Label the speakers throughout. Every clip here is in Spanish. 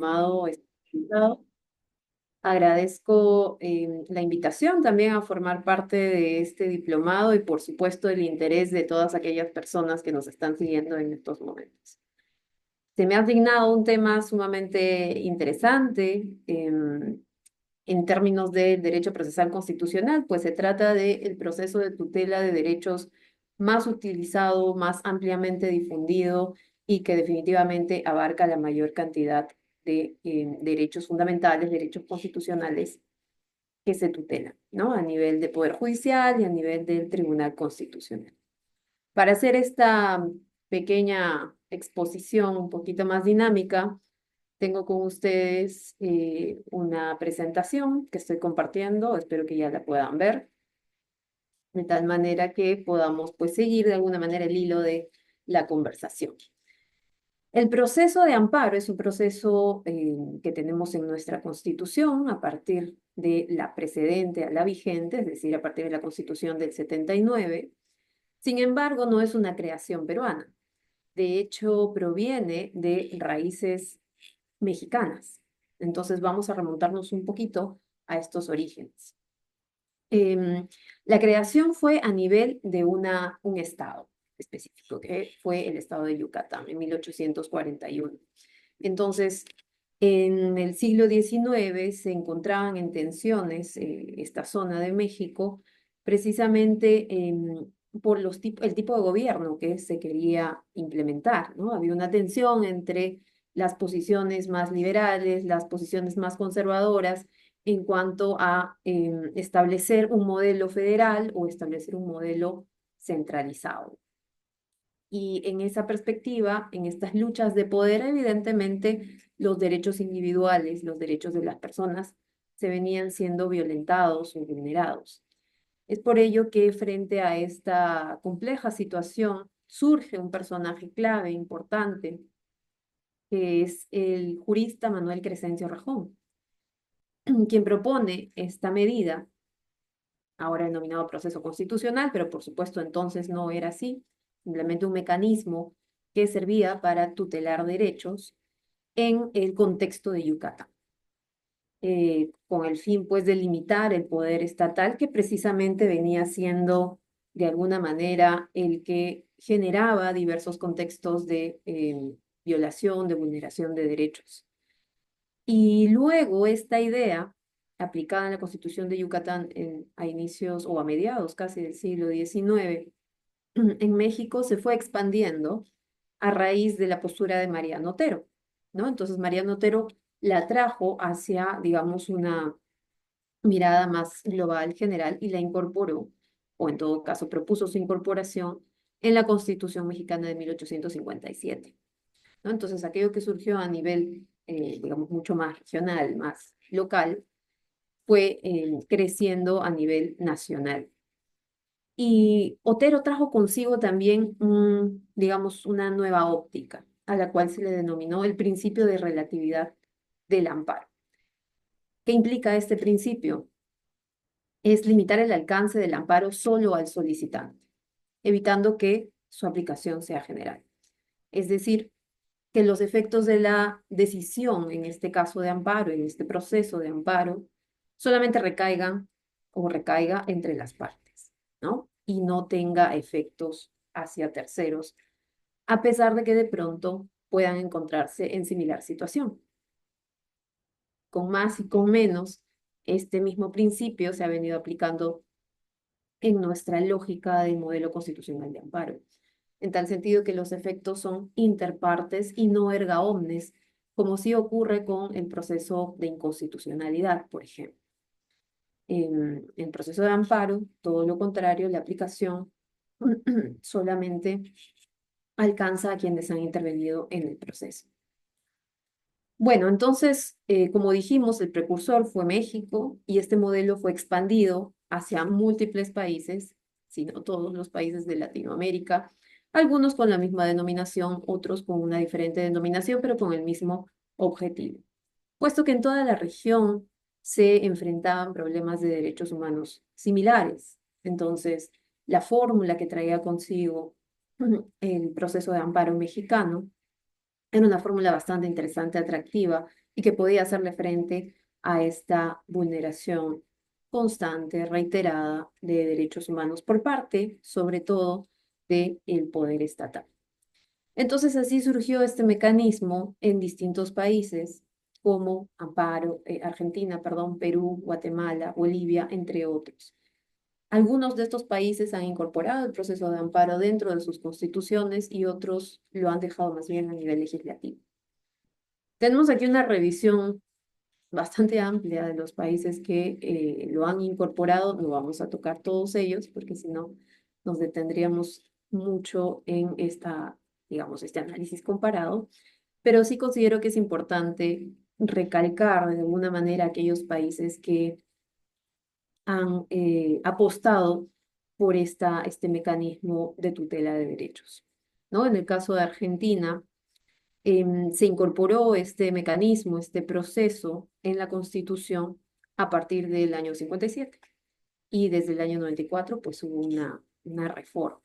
Speaker 1: Amado invitado. Agradezco la invitación también a formar parte de este diplomado y por supuesto el interés de todas aquellas personas que nos están siguiendo en estos momentos. Se me ha asignado un tema sumamente interesante en términos del derecho procesal constitucional, pues se trata del proceso de tutela de derechos más utilizado, más ampliamente difundido y que definitivamente abarca la mayor cantidad de derechos fundamentales, derechos constitucionales que se tutelan, ¿no? A nivel de Poder Judicial y a nivel del Tribunal Constitucional. Para hacer esta pequeña exposición un poquito más dinámica, tengo con ustedes una presentación que estoy compartiendo, espero que ya la puedan ver, de tal manera que podamos pues seguir de alguna manera el hilo de la conversación. El proceso de amparo es un proceso que tenemos en nuestra Constitución a partir de la precedente a la vigente, es decir, a partir de la Constitución del 79. Sin embargo, no es una creación peruana. De hecho, proviene de raíces mexicanas. Entonces vamos a remontarnos un poquito a estos orígenes. La creación fue a nivel de un estado específico, que fue el estado de Yucatán en 1841. Entonces, en el siglo XIX se encontraban en tensiones esta zona de México, precisamente por el tipo de gobierno que se quería implementar, ¿no? Había una tensión entre las posiciones más liberales, las posiciones más conservadoras, en cuanto a establecer un modelo federal o establecer un modelo centralizado. Y en esa perspectiva, en estas luchas de poder, evidentemente los derechos individuales, los derechos de las personas, se venían siendo violentados o vulnerados. Es por ello que frente a esta compleja situación surge un personaje clave, importante, que es el jurista Manuel Crescencio Rajón, quien propone esta medida, ahora denominado proceso constitucional, pero por supuesto entonces no era así, simplemente un mecanismo que servía para tutelar derechos en el contexto de Yucatán, con el fin pues de limitar el poder estatal que precisamente venía siendo de alguna manera el que generaba diversos contextos de violación, de vulneración de derechos. Y luego esta idea, aplicada en la Constitución de Yucatán a inicios o a mediados casi del siglo XIX, en México se fue expandiendo a raíz de la postura de Mariano Otero, ¿no? Entonces Mariano Otero la trajo hacia, digamos, una mirada más global, general, y la incorporó, o en todo caso propuso su incorporación en la Constitución mexicana de 1857. ¿No? Entonces, aquello que surgió a nivel, digamos, mucho más regional, más local, fue creciendo a nivel nacional. Y Otero trajo consigo también, digamos, una nueva óptica, a la cual se le denominó el principio de relatividad del amparo. ¿Qué implica este principio? Es limitar el alcance del amparo solo al solicitante, evitando que su aplicación sea general. Es decir, que los efectos de la decisión, en este caso de amparo, en este proceso de amparo, solamente recaigan o recaiga entre las partes, ¿no? Y no tenga efectos hacia terceros, a pesar de que de pronto puedan encontrarse en similar situación. Con más y con menos, este mismo principio se ha venido aplicando en nuestra lógica del modelo constitucional de amparo, en tal sentido que los efectos son interpartes y no erga omnes, como sí ocurre con el proceso de inconstitucionalidad, por ejemplo. En el proceso de amparo, todo lo contrario, la aplicación solamente alcanza a quienes han intervenido en el proceso. Bueno, entonces, como dijimos, el precursor fue México y este modelo fue expandido hacia múltiples países, sino todos los países de Latinoamérica, algunos con la misma denominación, otros con una diferente denominación, pero con el mismo objetivo, puesto que en toda la región se enfrentaban problemas de derechos humanos similares. Entonces, la fórmula que traía consigo el proceso de amparo mexicano Era una fórmula bastante interesante, atractiva y que podía hacerle frente a esta vulneración constante, reiterada de derechos humanos por parte, sobre todo, del poder estatal. Entonces así surgió este mecanismo en distintos países como Argentina, perdón, Perú, Guatemala, Bolivia, entre otros. Algunos de estos países han incorporado el proceso de amparo dentro de sus constituciones y otros lo han dejado más bien a nivel legislativo. Tenemos aquí una revisión bastante amplia de los países que lo han incorporado. No vamos a tocar todos ellos porque si no nos detendríamos mucho en digamos, este análisis comparado, pero sí considero que es importante recalcar de alguna manera aquellos países que han apostado por este mecanismo de tutela de derechos, ¿no? En el caso de Argentina, se incorporó este mecanismo, este proceso en la Constitución a partir del año 57 y desde el año 94 pues hubo una reforma.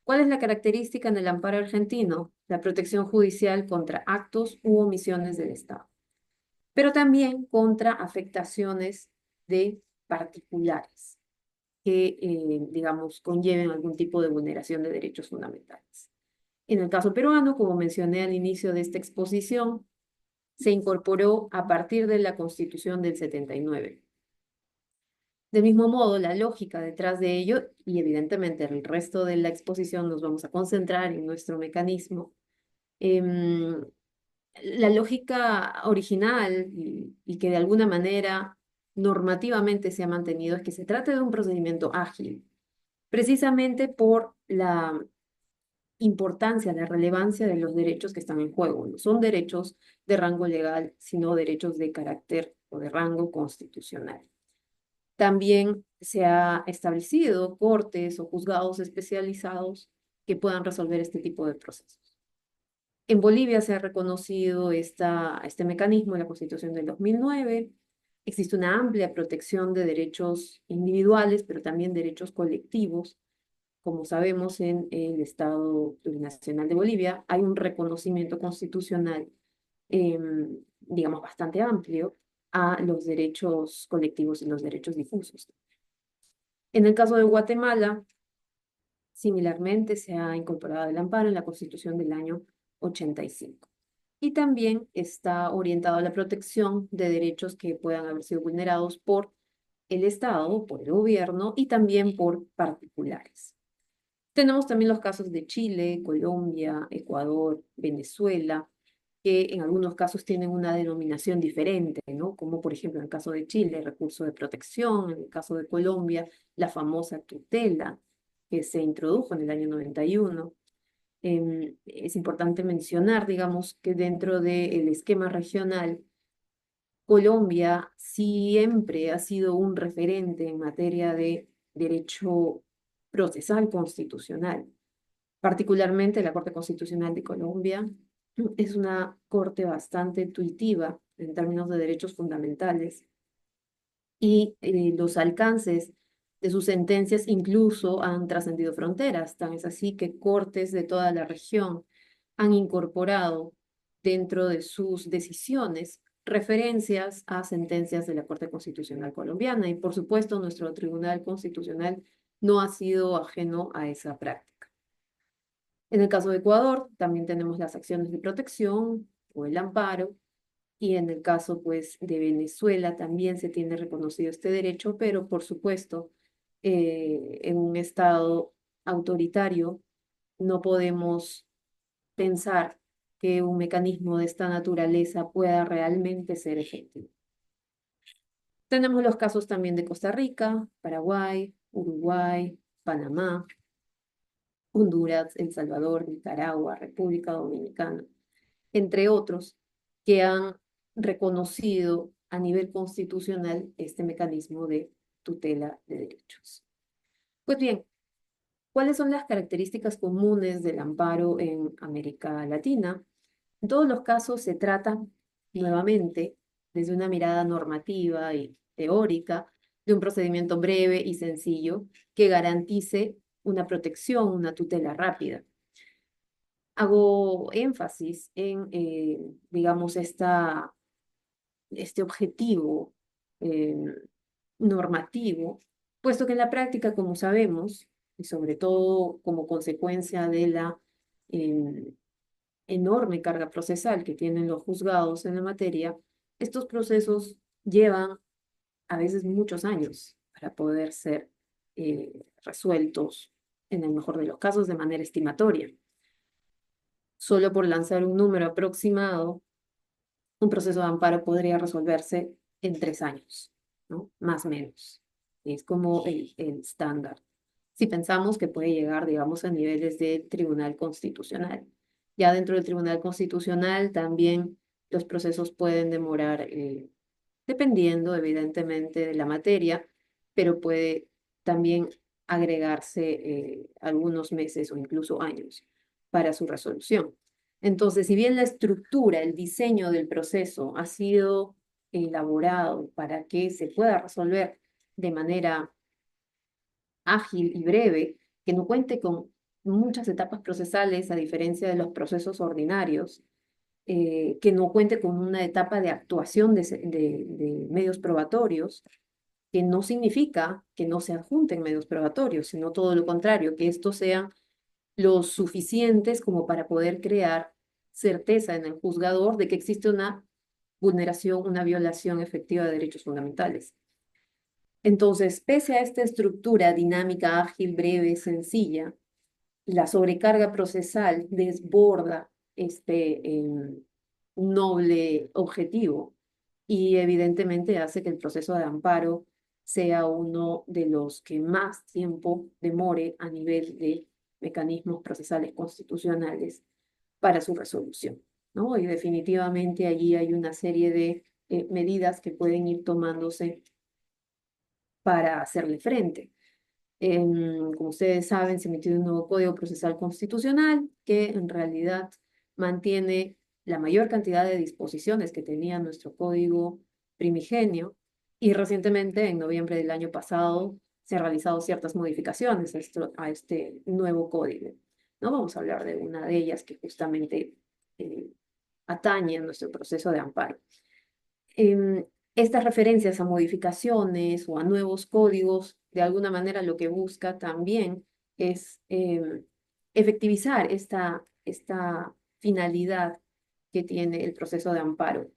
Speaker 1: ¿Cuál es la característica en el amparo argentino? La protección judicial contra actos u omisiones del Estado, pero también contra afectaciones de particulares que, digamos, conlleven algún tipo de vulneración de derechos fundamentales. En el caso peruano, como mencioné al inicio de esta exposición, se incorporó a partir de la Constitución del 79. De mismo modo, la lógica detrás de ello, y evidentemente el resto de la exposición nos vamos a concentrar en nuestro mecanismo, em, la lógica original y que de alguna manera normativamente se ha mantenido es que se trate de un procedimiento ágil, precisamente por la importancia, la relevancia de los derechos que están en juego. No son derechos de rango legal, sino derechos de carácter o de rango constitucional. También se ha establecido cortes o juzgados especializados que puedan resolver este tipo de procesos. En Bolivia se ha reconocido este mecanismo en la Constitución del 2009. Existe una amplia protección de derechos individuales, pero también derechos colectivos. Como sabemos, en el Estado Plurinacional de Bolivia hay un reconocimiento constitucional, digamos, bastante amplio a los derechos colectivos y los derechos difusos. En el caso de Guatemala, similarmente, se ha incorporado el amparo en la Constitución del año 85. Y también está orientado a la protección de derechos que puedan haber sido vulnerados por el Estado, por el gobierno y también por particulares. Tenemos también los casos de Chile, Colombia, Ecuador, Venezuela, que en algunos casos tienen una denominación diferente, ¿no? Como por ejemplo en el caso de Chile, recurso de protección, en el caso de Colombia, la famosa tutela que se introdujo en el año 91. Es importante mencionar, digamos, que dentro del esquema regional, Colombia siempre ha sido un referente en materia de derecho procesal constitucional. Particularmente la Corte Constitucional de Colombia es una corte bastante intuitiva en términos de derechos fundamentales y los alcances de sus sentencias incluso han trascendido fronteras. Tan es así que cortes de toda la región han incorporado dentro de sus decisiones referencias a sentencias de la Corte Constitucional colombiana y por supuesto nuestro Tribunal Constitucional no ha sido ajeno a esa práctica. En el caso de Ecuador, también tenemos las acciones de protección o el amparo, y en el caso, pues, de Venezuela también se tiene reconocido este derecho, pero por supuesto, en un estado autoritario no podemos pensar que un mecanismo de esta naturaleza pueda realmente ser efectivo. Tenemos los casos también de Costa Rica, Paraguay, Uruguay, Panamá, Honduras, El Salvador, Nicaragua, República Dominicana, entre otros, que han reconocido a nivel constitucional este mecanismo de tutela de derechos. Pues bien, ¿cuáles son las características comunes del amparo en América Latina? En todos los casos se trata, nuevamente, desde una mirada normativa y teórica, de un procedimiento breve y sencillo que garantice una protección, una tutela rápida. hago énfasis en, digamos, este objetivo eh, normativo, puesto que en la práctica, como sabemos, y sobre todo como consecuencia de la eh, enorme carga procesal que tienen los juzgados en la materia, estos procesos llevan a veces muchos años para poder ser resueltos, en el mejor de los casos, de manera estimatoria. Solo por lanzar un número aproximado, un proceso de amparo podría resolverse en 3 años, ¿no? Más o menos. Es como el estándar. Si pensamos que puede llegar, digamos, a niveles de Tribunal Constitucional. Ya dentro del Tribunal Constitucional también los procesos pueden demorar, dependiendo evidentemente de la materia, pero puede también agregarse algunos meses o incluso años para su resolución. Entonces, si bien la estructura, el diseño del proceso ha sido elaborado para que se pueda resolver de manera ágil y breve, que no cuente con muchas etapas procesales a diferencia de los procesos ordinarios, que no cuente con una etapa de actuación de medios probatorios, que no significa que no se adjunten medios probatorios, sino todo lo contrario, que estos sean lo suficientes como para poder crear certeza en el juzgador de que existe una vulneración, una violación efectiva de derechos fundamentales. Entonces, pese a esta estructura dinámica, ágil, breve, sencilla, la sobrecarga procesal desborda este noble objetivo y evidentemente hace que el proceso de amparo sea uno de los que más tiempo demore a nivel de mecanismos procesales constitucionales para su resolución, ¿no? Y definitivamente allí hay una serie de medidas que pueden ir tomándose para hacerle frente. Como ustedes saben, se emitió un nuevo Código Procesal Constitucional que en realidad mantiene la mayor cantidad de disposiciones que tenía nuestro código primigenio y recientemente, en noviembre del año pasado, se han realizado ciertas modificaciones a este nuevo código. ¿No? Vamos a hablar de una de ellas que justamente eh, atañe a nuestro proceso de amparo. Em, Estas referencias a modificaciones o a nuevos códigos, de alguna manera lo que busca también es efectivizar esta finalidad que tiene el proceso de amparo,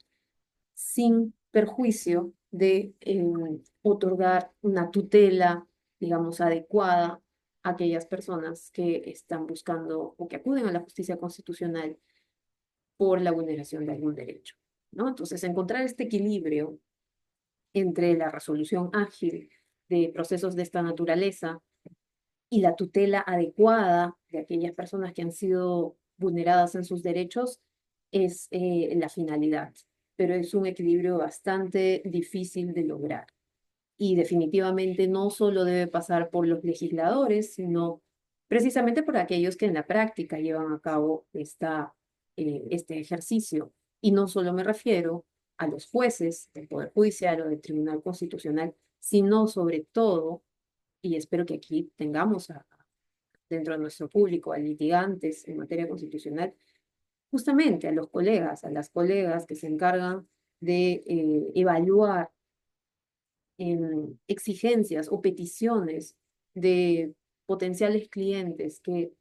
Speaker 1: sin perjuicio de otorgar una tutela, digamos, adecuada a aquellas personas que están buscando o que acuden a la justicia constitucional por la vulneración de algún derecho, ¿no? Entonces, encontrar este equilibrio entre la resolución ágil de procesos de esta naturaleza y la tutela adecuada de aquellas personas que han sido vulneradas en sus derechos es la finalidad, pero es un equilibrio bastante difícil de lograr. Y definitivamente no solo debe pasar por los legisladores, sino precisamente por aquellos que en la práctica llevan a cabo este ejercicio. Y no solo me refiero a los jueces del Poder Judicial o del Tribunal Constitucional, sino sobre todo, y espero que aquí tengamos dentro de nuestro público a litigantes en materia constitucional, justamente a los colegas, a las colegas que se encargan de evaluar exigencias o peticiones de potenciales clientes que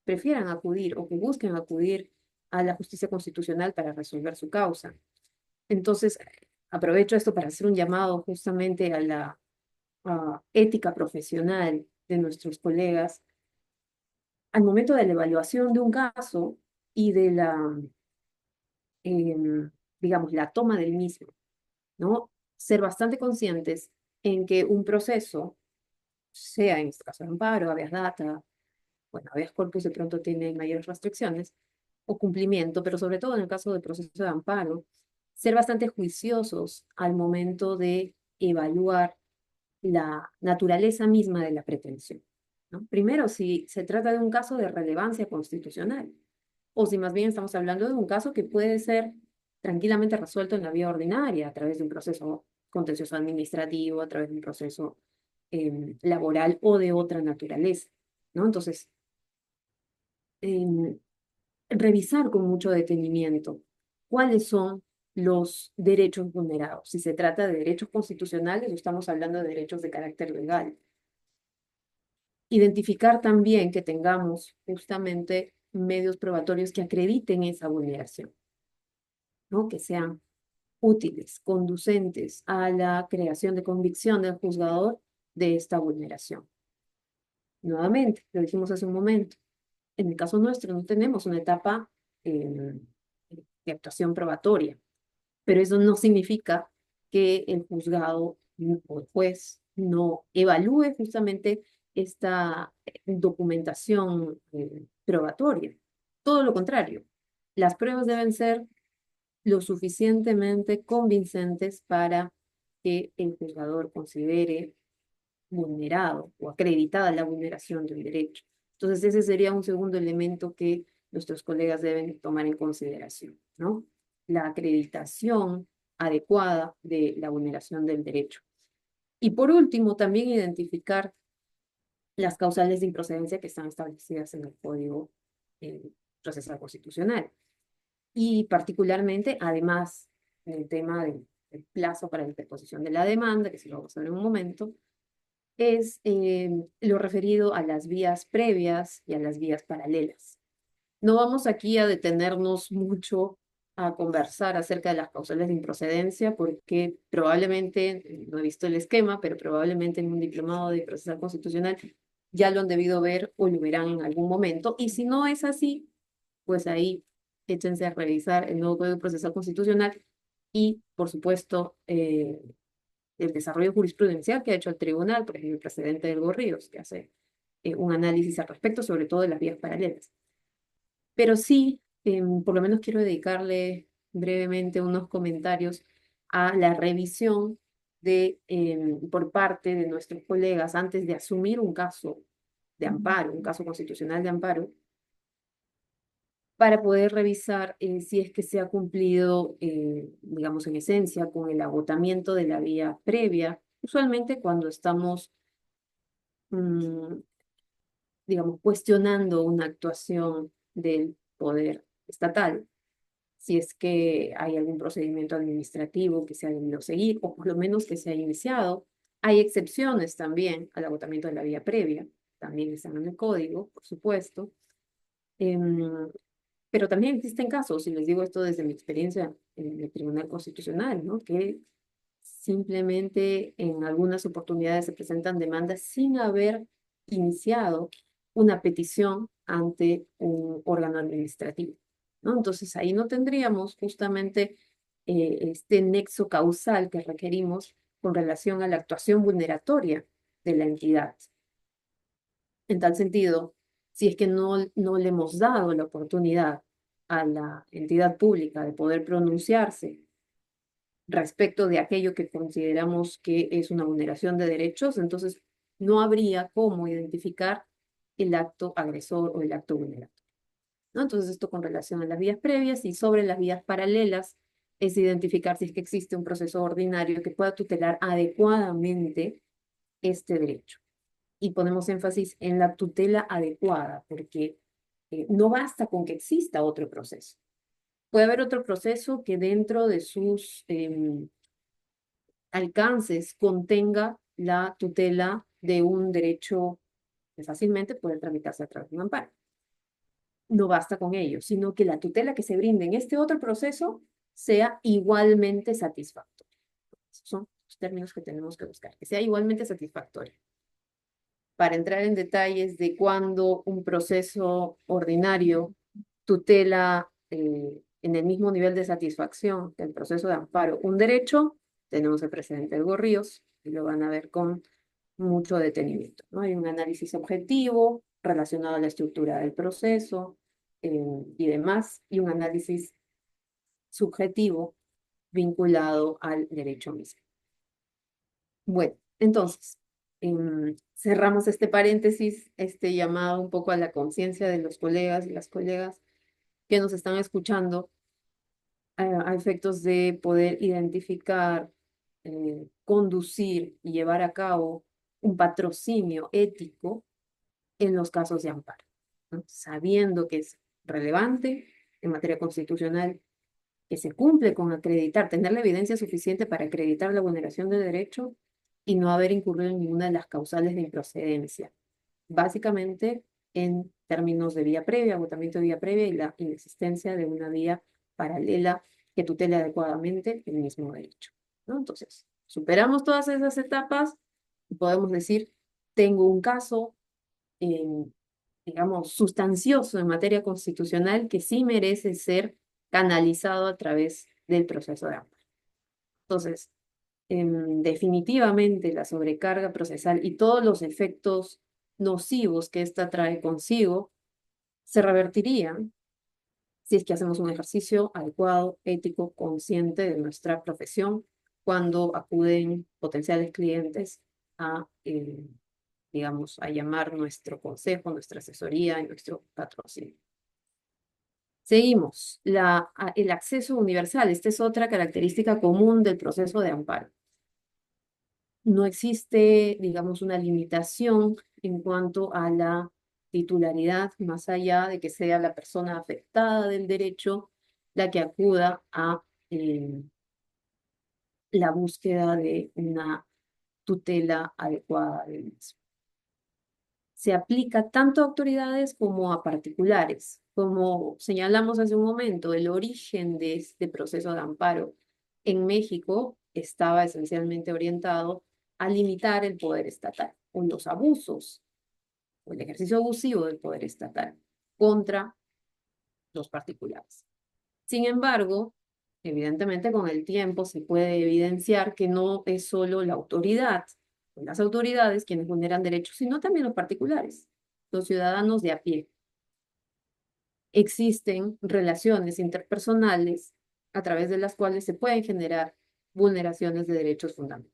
Speaker 1: prefieran acudir o que busquen acudir a la justicia constitucional para resolver su causa. Entonces, aprovecho esto para hacer un llamado justamente a la ética profesional de nuestros colegas al momento de la evaluación de un caso y de em, digamos, la toma del mismo, ¿no? Ser bastante conscientes en que un proceso, sea en este caso de amparo, habeas data, bueno, habeas corpus de pronto tiene mayores restricciones o cumplimiento, pero sobre todo en el caso del proceso de amparo, ser bastante juiciosos al momento de evaluar la naturaleza misma de la pretensión, ¿no? Primero, si se trata de un caso de relevancia constitucional o si más bien estamos hablando de un caso que puede ser tranquilamente resuelto en la vía ordinaria a través de un proceso contencioso administrativo, a través de un proceso laboral o de otra naturaleza, ¿no? Entonces, em, revisar con mucho detenimiento cuáles son los derechos vulnerados. Si se trata de derechos constitucionales o estamos hablando de derechos de carácter legal. Identificar también que tengamos justamente medios probatorios que acrediten esa vulneración, ¿no? Que sean útiles, conducentes a la creación de convicción del juzgador de esta vulneración. Nuevamente, lo dijimos hace un momento, en el caso nuestro no tenemos una etapa eh, de actuación probatoria, pero eso no significa que el juzgado o el juez no evalúe justamente esta documentación probatoria. Todo lo contrario, las pruebas deben ser lo suficientemente convincentes para que el juzgador considere vulnerado o acreditada la vulneración de un derecho. Entonces, ese sería un segundo elemento que nuestros colegas deben tomar en consideración, ¿no? La acreditación adecuada de la vulneración del derecho. Y por último, también identificar las causales de improcedencia que están establecidas en el Código Procesal Constitucional. Y particularmente, además del tema del plazo para la interposición de la demanda, que si lo vamos a ver en un momento, es lo referido a las vías previas y a las vías paralelas. No vamos aquí a detenernos mucho a conversar acerca de las causales de improcedencia, porque probablemente, no he visto el esquema, pero probablemente en un diplomado de procesal constitucional ya lo han debido ver o lo verán en algún momento. Y si no es así, pues ahí échense a revisar el nuevo Código Procesal Constitucional y, por supuesto, el desarrollo jurisprudencial que ha hecho el tribunal, por ejemplo, el precedente del Gorríos, que hace un análisis al respecto, sobre todo de las vías paralelas. Pero sí, por lo menos quiero dedicarle brevemente unos comentarios a la revisión por parte de nuestros colegas antes de asumir un caso de amparo, un caso constitucional de amparo, para poder revisar si es que se ha cumplido, digamos, en esencia, con el agotamiento de la vía previa. Usualmente cuando estamos, mm, digamos, cuestionando una actuación del poder estatal, si es que hay algún procedimiento administrativo que se ha debido seguir, o por lo menos que se ha iniciado. Hay excepciones también al agotamiento de la vía previa, también están en el código, por supuesto. Em, pero también existen casos, y les digo esto desde mi experiencia en el Tribunal Constitucional, ¿no? Que simplemente en algunas oportunidades se presentan demandas sin haber iniciado una petición ante un órgano administrativo, ¿no? Entonces ahí no tendríamos justamente este nexo causal que requerimos con relación a la actuación vulneratoria de la entidad. En tal sentido, si es que no le hemos dado la oportunidad a la entidad pública de poder pronunciarse respecto de aquello que consideramos que es una vulneración de derechos, entonces no habría cómo identificar el acto agresor o el acto vulneratorio, ¿no? Entonces esto con relación a las vías previas, y sobre las vías paralelas es identificar si es que existe un proceso ordinario que pueda tutelar adecuadamente este derecho. Y ponemos énfasis en la tutela adecuada, porque no basta con que exista otro proceso. Puede haber otro proceso que dentro de sus alcances contenga la tutela de un derecho que fácilmente puede tramitarse a través de un amparo. No basta con ello, sino que la tutela que se brinde en este otro proceso sea igualmente satisfactoria. Esos son los términos que tenemos que buscar, que sea igualmente satisfactoria. Para entrar en detalles de cuándo un proceso ordinario tutela en el mismo nivel de satisfacción que el proceso de amparo un derecho, tenemos el precedente del Gorríos, y lo van a ver con mucho detenimiento, ¿no? Hay un análisis objetivo relacionado a la estructura del proceso y demás, y un análisis subjetivo vinculado al derecho mismo. Bueno, entonces, cerramos este paréntesis, este llamado un poco a la conciencia de los colegas y las colegas que nos están escuchando a efectos de poder identificar, conducir y llevar a cabo un patrocinio ético en los casos de amparo, ¿no? Sabiendo que es relevante, en materia constitucional que se cumple con acreditar, tener la evidencia suficiente para acreditar la vulneración de derecho y no haber incurrido en ninguna de las causales de improcedencia. Básicamente, en términos de vía previa, agotamiento de vía previa y la inexistencia de una vía paralela que tutele adecuadamente el mismo derecho, ¿no? Entonces, superamos todas esas etapas y podemos decir, tengo un caso, digamos, sustancioso en materia constitucional que sí merece ser canalizado a través del proceso de amparo. Entonces, definitivamente la sobrecarga procesal y todos los efectos nocivos que ésta trae consigo se revertirían si es que hacemos un ejercicio adecuado, ético, consciente de nuestra profesión cuando acuden potenciales clientes a, digamos, a llamar nuestro consejo, nuestra asesoría y nuestro patrocinio. Seguimos. El acceso universal. Esta es otra característica común del proceso de amparo. No existe, digamos, una limitación en cuanto a la titularidad, más allá de que sea la persona afectada del derecho la que acuda a la búsqueda de una tutela adecuada del mismo. Se aplica tanto a autoridades como a particulares. Como señalamos hace un momento, el origen de este proceso de amparo en México estaba esencialmente orientado a limitar el poder estatal o los abusos o el ejercicio abusivo del poder estatal contra los particulares. Sin embargo, evidentemente con el tiempo se puede evidenciar que no es solo la autoridad o las autoridades quienes vulneran derechos, sino también los particulares, los ciudadanos de a pie. Existen relaciones interpersonales a través de las cuales se pueden generar vulneraciones de derechos fundamentales.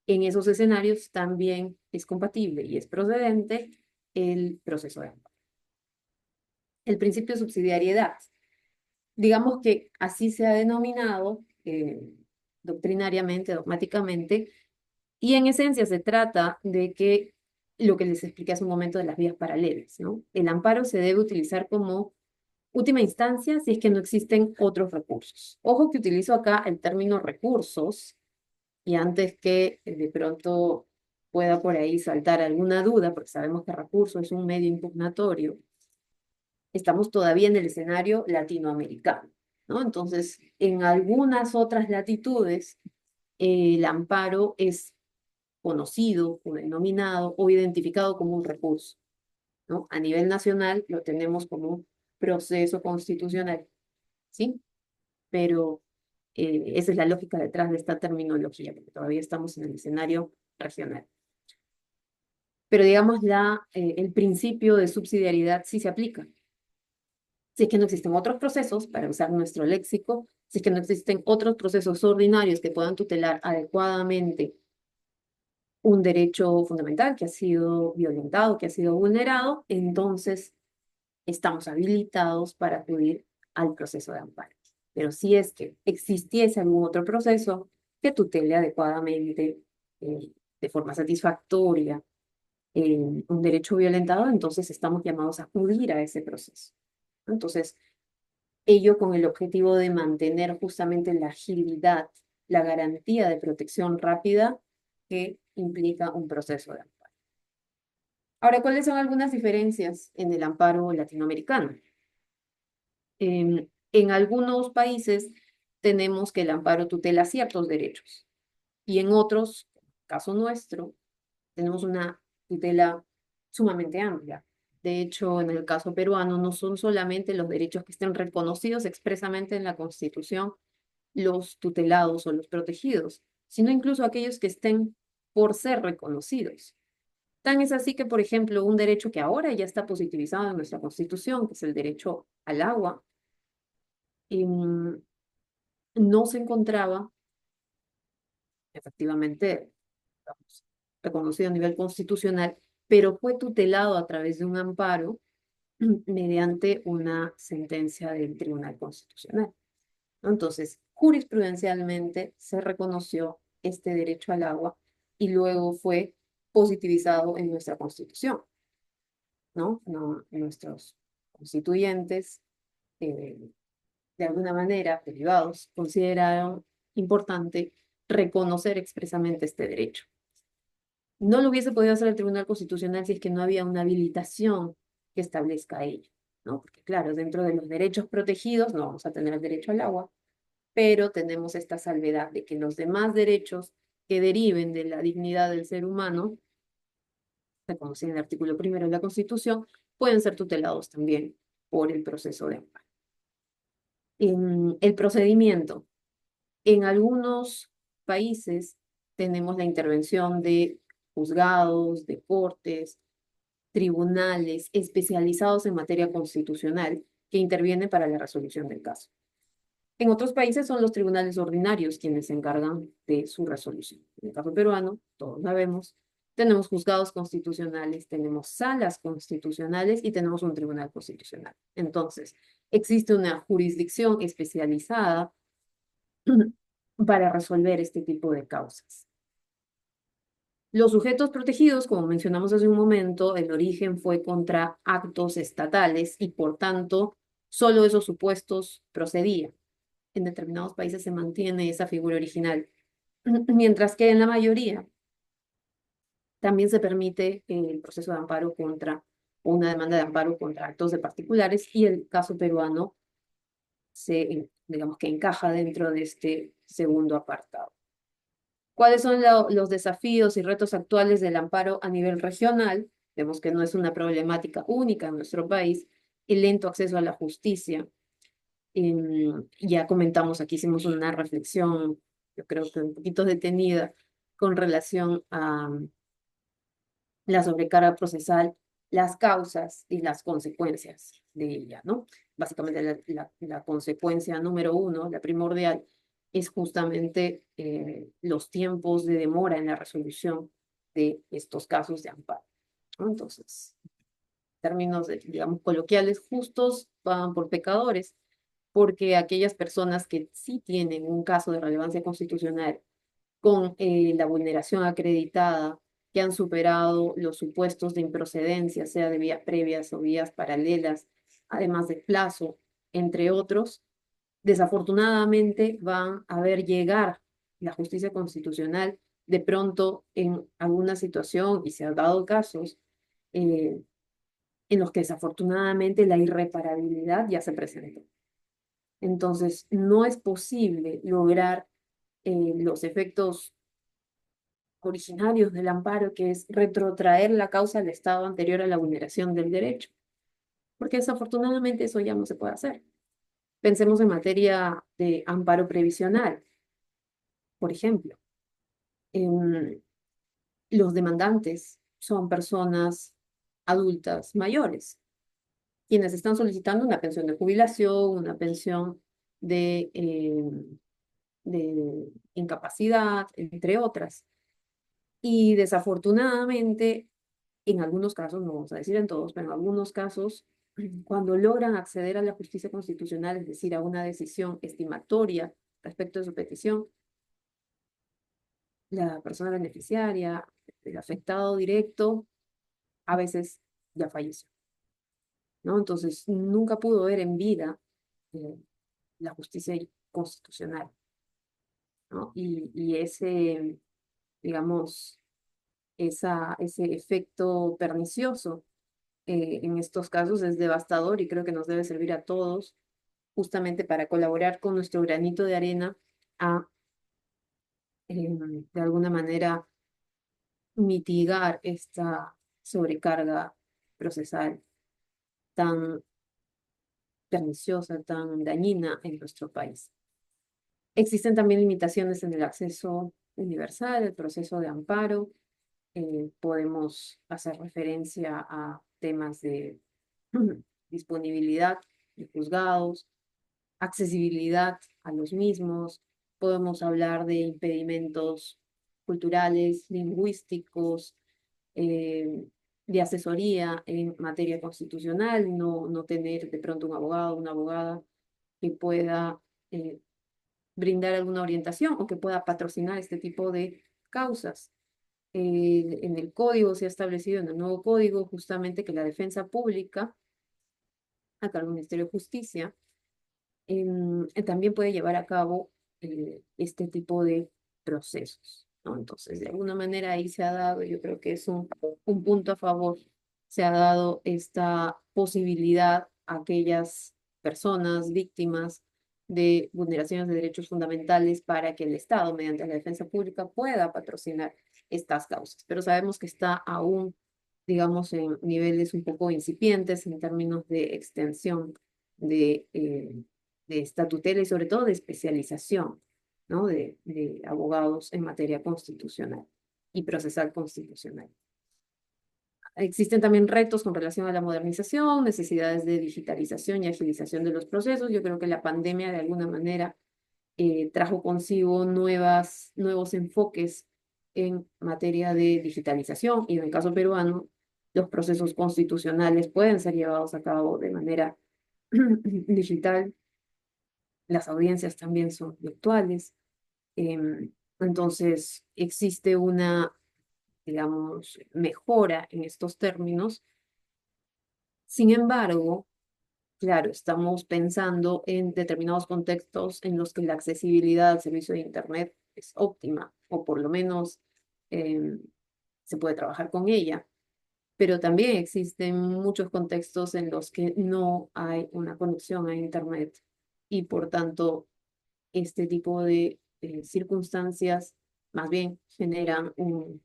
Speaker 1: En esos escenarios también es compatible y es procedente el proceso de amparo. El principio de subsidiariedad. Digamos que así se ha denominado doctrinariamente, dogmáticamente, y en esencia se trata de que lo que les expliqué hace un momento de las vías paralelas, ¿no? El amparo se debe utilizar como última instancia si es que no existen otros recursos. Ojo que utilizo acá el término recursos y antes que de pronto pueda por ahí saltar alguna duda, porque sabemos que recurso es un medio impugnatorio, estamos todavía en el escenario latinoamericano, ¿no? Entonces, en algunas otras latitudes, el amparo es conocido o denominado o identificado como un recurso, ¿no? A nivel nacional lo tenemos como un proceso constitucional, ¿sí? Pero esa es la lógica detrás de esta terminología, porque todavía estamos en el escenario regional. Pero digamos, el principio de subsidiariedad sí se aplica. Si es que no existen otros procesos, para usar nuestro léxico, si es que no existen otros procesos ordinarios que puedan tutelar adecuadamente un derecho fundamental que ha sido violentado, que ha sido vulnerado, entonces estamos habilitados para acudir al proceso de amparo. Pero si es que existiese algún otro proceso que tutele adecuadamente, de forma satisfactoria, un derecho violentado, entonces estamos llamados a acudir a ese proceso. Entonces, ello con el objetivo de mantener justamente la agilidad, la garantía de protección rápida que implica un proceso de amparo. Ahora, ¿cuáles son algunas diferencias en el amparo latinoamericano? En algunos países tenemos que el amparo tutela ciertos derechos y en otros, caso nuestro, tenemos una tutela sumamente amplia. De hecho, en el caso peruano, no son solamente los derechos que estén reconocidos expresamente en la Constitución los tutelados o los protegidos, sino incluso aquellos que estén por ser reconocidos. Tan es así que, por ejemplo, un derecho que ahora ya está positivizado en nuestra Constitución, que es el derecho al agua, no se encontraba efectivamente, digamos, reconocido a nivel constitucional, pero fue tutelado a través de un amparo mediante una sentencia del Tribunal Constitucional, ¿no? Entonces, jurisprudencialmente se reconoció este derecho al agua y luego fue positivizado en nuestra Constitución, ¿no? Nuestros constituyentes eh, de alguna manera, derivados, consideraron importante reconocer expresamente este derecho. No lo hubiese podido hacer el Tribunal Constitucional si es que no había una habilitación que establezca ello, ¿no? Porque claro, dentro de los derechos protegidos no vamos a tener el derecho al agua, pero tenemos esta salvedad de que los demás derechos que deriven de la dignidad del ser humano, reconocido en el artículo primero de la Constitución, pueden ser tutelados también por el proceso de amparo. En el procedimiento, en algunos países tenemos la intervención de juzgados, de cortes, tribunales especializados en materia constitucional que intervienen para la resolución del caso. En otros países son los tribunales ordinarios quienes se encargan de su resolución. En el caso peruano, todos sabemos, tenemos juzgados constitucionales, tenemos salas constitucionales y tenemos un tribunal constitucional. Entonces, existe una jurisdicción especializada para resolver este tipo de causas. Los sujetos protegidos, como mencionamos hace un momento, el origen fue contra actos estatales y por tanto solo esos supuestos procedían. En determinados países se mantiene esa figura original, mientras que en la mayoría también se permite el proceso de amparo contra una demanda de amparo contra actos de particulares y el caso peruano digamos que encaja dentro de este segundo apartado. ¿Cuáles son los desafíos y retos actuales del amparo a nivel regional? Vemos que no es una problemática única en nuestro país. El lento acceso a la justicia. Ya comentamos, aquí hicimos una reflexión, yo creo que un poquito detenida, con relación a la sobrecarga procesal, las causas y las consecuencias de ella, ¿no? Básicamente la consecuencia número uno, la primordial, es justamente los tiempos de demora en la resolución de estos casos de amparo, ¿no? Entonces, términos, digamos, coloquiales, justos pagan por pecadores, porque aquellas personas que sí tienen un caso de relevancia constitucional con la vulneración acreditada, que han superado los supuestos de improcedencia, sea de vías previas o vías paralelas, además de plazo, entre otros, desafortunadamente van a ver llegar la justicia constitucional de pronto en alguna situación, y se han dado casos, en los que desafortunadamente la irreparabilidad ya se presentó. Entonces, no es posible lograr los efectos originarios del amparo, que es retrotraer la causa al estado anterior a la vulneración del derecho, porque desafortunadamente eso ya no se puede hacer. Pensemos en materia de amparo previsional, por ejemplo. Los demandantes son personas adultas mayores, quienes están solicitando una pensión de jubilación, una pensión de incapacidad, entre otras. Y desafortunadamente, en algunos casos, no vamos a decir en todos, pero en algunos casos, cuando logran acceder a la justicia constitucional, es decir, a una decisión estimatoria respecto de su petición, la persona beneficiaria, el afectado directo, a veces ya falleció, ¿no? Entonces, nunca pudo ver en vida eh, la justicia constitucional, ¿no? Y ese, digamos, ese efecto pernicioso en estos casos es devastador y creo que nos debe servir a todos justamente para colaborar con nuestro granito de arena a, de alguna manera, mitigar esta sobrecarga procesal tan perniciosa, tan dañina en nuestro país. Existen también limitaciones en el acceso universal, el proceso de amparo. Podemos hacer referencia a temas de disponibilidad de juzgados, accesibilidad a los mismos, podemos hablar de impedimentos culturales, lingüísticos, eh, de asesoría en materia constitucional, no tener de pronto un abogado o una abogada que pueda eh, brindar alguna orientación o que pueda patrocinar este tipo de causas. En el código se ha establecido, en el nuevo código, justamente que la defensa pública, a cargo del Ministerio de Justicia, también puede llevar a cabo este tipo de procesos, ¿no? Entonces, de alguna manera ahí se ha dado, yo creo que es un punto a favor, se ha dado esta posibilidad a aquellas personas víctimas de vulneraciones de derechos fundamentales para que el Estado, mediante la defensa pública, pueda patrocinar estas causas. Pero sabemos que está aún, digamos, en niveles un poco incipientes en términos de extensión de esta tutela y sobre todo de especialización, ¿no? De abogados en materia constitucional y procesal constitucional. Existen también retos con relación a la modernización, necesidades de digitalización y agilización de los procesos. Yo creo que la pandemia de alguna manera trajo consigo nuevos enfoques en materia de digitalización y en el caso peruano, los procesos constitucionales pueden ser llevados a cabo de manera digital. Las audiencias también son virtuales. Entonces, existe una, digamos, mejora en estos términos. Sin embargo, claro, estamos pensando en determinados contextos en los que la accesibilidad al servicio de Internet es óptima, o por lo menos em, se puede trabajar con ella. Pero también existen muchos contextos en los que no hay una conexión a Internet y por tanto este tipo de circunstancias más bien generan un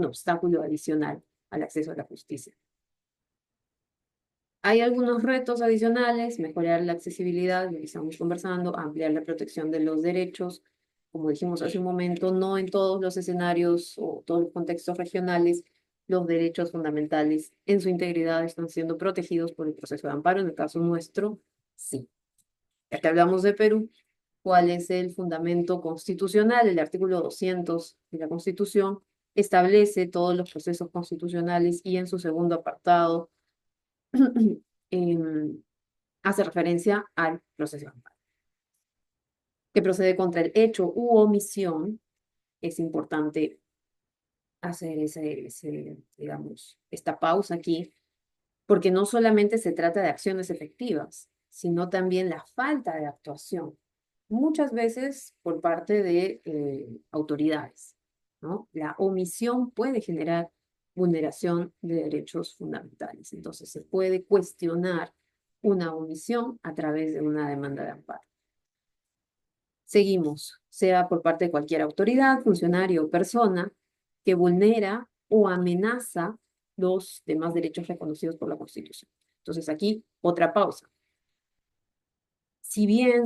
Speaker 1: obstáculo adicional al acceso a la justicia. Hay algunos retos adicionales, mejorar la accesibilidad, lo que estamos conversando, ampliar la protección de los derechos. Como dijimos hace un momento, no en todos los escenarios o todos los contextos regionales los derechos fundamentales en su integridad están siendo protegidos por el proceso de amparo. En el caso nuestro, sí. Ya que hablamos de Perú, ¿cuál es el fundamento constitucional? El artículo 200 de la Constitución establece todos los procesos constitucionales y en su segundo apartado em, hace referencia al proceso de amparo, que procede contra el hecho u omisión. Es importante hacer digamos, esta pausa aquí, porque no solamente se trata de acciones efectivas, sino también la falta de actuación, muchas veces por parte de autoridades, ¿no? La omisión puede generar vulneración de derechos fundamentales. Entonces, se puede cuestionar una omisión a través de una demanda de amparo. Seguimos, sea por parte de cualquier autoridad, funcionario o persona que vulnera o amenaza los demás derechos reconocidos por la Constitución. Entonces, aquí otra pausa. Si bien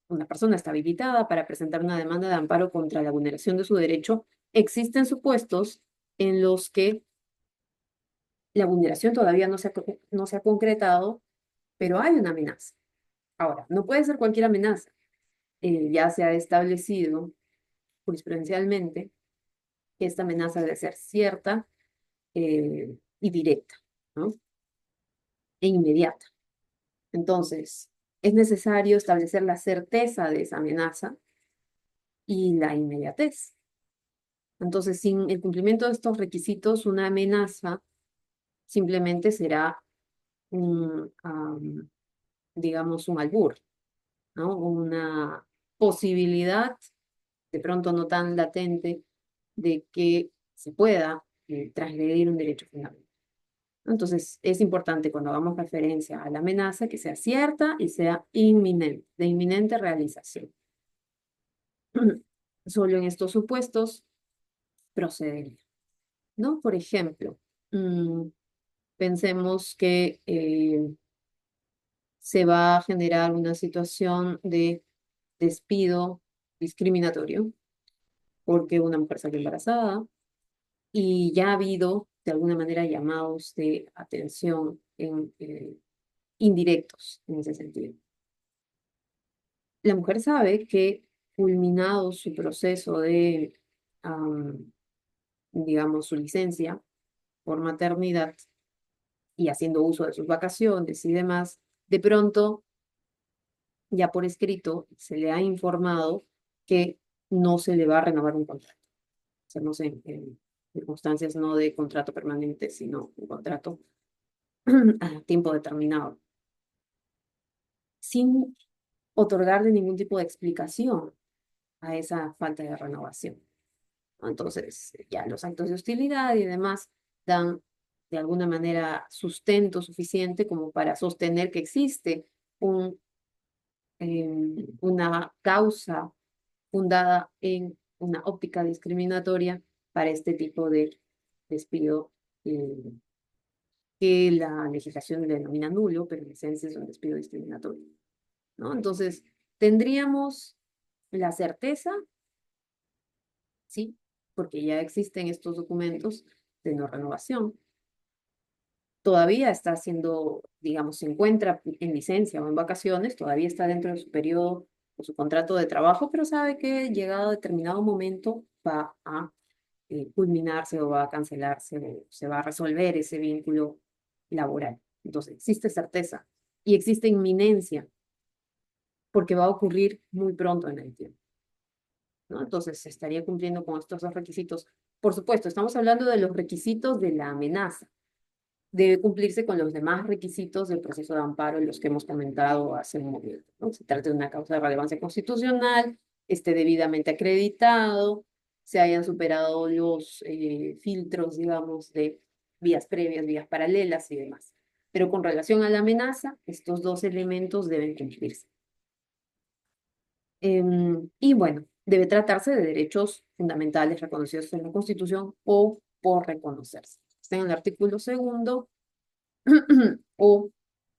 Speaker 1: una persona está habilitada para presentar una demanda de amparo contra la vulneración de su derecho, existen supuestos en los que la vulneración todavía no se ha concretado, pero hay una amenaza. Ahora, no puede ser cualquier amenaza. Ya se ha establecido jurisprudencialmente que esta amenaza debe ser cierta y directa, ¿no? E inmediata. Entonces, es necesario establecer la certeza de esa amenaza y la inmediatez. Entonces, sin el cumplimiento de estos requisitos, una amenaza simplemente será digamos, un albur, ¿no? Una posibilidad, de pronto no tan latente, de que se pueda transgredir un derecho fundamental. Entonces, es importante cuando hagamos referencia a la amenaza que sea cierta y sea inminente, de inminente realización. Solo en estos supuestos procedería, ¿no? Por ejemplo, pensemos que se va a generar una situación de despido discriminatorio porque una mujer salió embarazada y ya ha habido de alguna manera llamados de atención indirectos en ese sentido. La mujer sabe que culminado su proceso de, digamos, su licencia por maternidad y haciendo uso de sus vacaciones y demás, de pronto, ya por escrito, se le ha informado que no se le va a renovar un contrato. Estamos en circunstancias no de contrato permanente, sino un contrato a tiempo determinado. sin otorgarle ningún tipo de explicación a esa falta de renovación, ¿no? Entonces, ya los actos de hostilidad y demás dan de alguna manera sustento suficiente como para sostener que existe un, una causa fundada en una óptica discriminatoria para este tipo de despido, eh, que la legislación le denomina nulo, pero en esencia es un despido discriminatorio, ¿no? Entonces, tendríamos la certeza, sí, porque ya existen estos documentos de no renovación. Todavía está haciendo, digamos, se encuentra en licencia o en vacaciones, todavía está dentro de su periodo o su contrato de trabajo, pero sabe que llegado a determinado momento va a culminarse o va a cancelarse o se va a resolver ese vínculo laboral. Entonces, existe certeza y existe inminencia porque va a ocurrir muy pronto en el tiempo, ¿no? Entonces, se estaría cumpliendo con estos dos requisitos. Por supuesto, estamos hablando de los requisitos de la amenaza. Debe cumplirse con los demás requisitos del proceso de amparo, los que hemos comentado hace un momento, ¿no? Se trata de una causa de relevancia constitucional, esté debidamente acreditado, se hayan superado los filtros, digamos, de vías previas, vías paralelas y demás. Pero con relación a la amenaza, estos dos elementos deben cumplirse. Y bueno, debe tratarse de derechos fundamentales reconocidos en la Constitución o por reconocerse. Está en el artículo segundo o